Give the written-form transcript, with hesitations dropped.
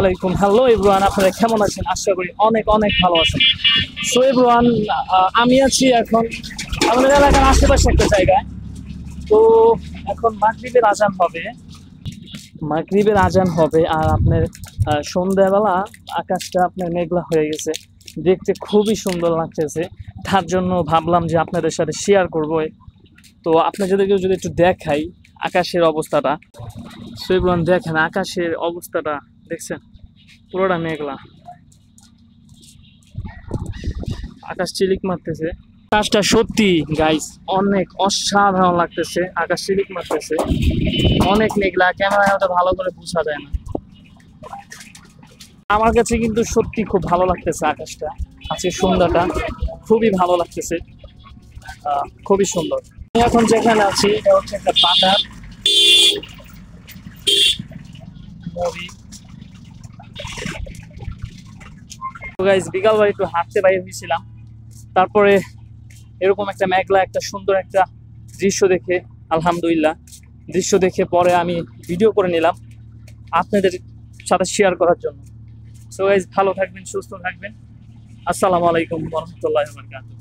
আলাইকুম, hello everyone, আপনারা কেমন আছেন? আশা করি অনেক অনেক ভালো আছেন। সো এভরিওয়ান, আমি আছি এখন আমাদের এলাকার আশেপাশে একটা জায়গায়। তো এখন মাগরিবের আজান হবে আর আপনার সন্ধ্যাবেলা আকাশটা আপনার মেঘলা হয়ে গেছে, দেখতে খুবই সুন্দর লাগতেছে। তার জন্য ভাবলাম যে আপনাদের সাথে শেয়ার করবো। তো আপনাদেরকেও যদি একটু দেখাই আকাশের অবস্থাটা। সো এভরিওয়ান দেখেন আকাশের অবস্থাটা, দেখছেন পুরোটা মেঘলা, আকাশ চিলিক মারতেছে। আকাশটা সত্যি গাইস অনেক অসাধারণ লাগতেছে, আকাশ চিলিক মারতেছে, অনেক মেঘলা, ক্যামেরায় হয়তো ভালো করে বোঝা যায় না। আমার কাছে কিন্তু সত্যি খুব ভালো লাগতেছে আকাশটা, আজকে সন্ধ্যাটা খুবই ভালো লাগতেছে, খুবই সুন্দর। আমি এখন যেখানে আছি এটা হচ্ছে একটা বাজার মুড়ি। তো গাইস বিকালবেলা একটু হাঁটতে বাইরে হয়েছিলাম, তারপরে এরকম একটা মেঘলা একটা সুন্দর একটা দৃশ্য দেখে আলহামদুলিল্লাহ, দৃশ্য দেখে পরে আমি ভিডিও করে নিলাম আপনাদের সাথে শেয়ার করার জন্য। সো গাইস ভালো থাকবেন, সুস্থ থাকবেন। আসসালামু আলাইকুম ওয়া রাহমাতুল্লাহি ওয়া বারাকাতুহু।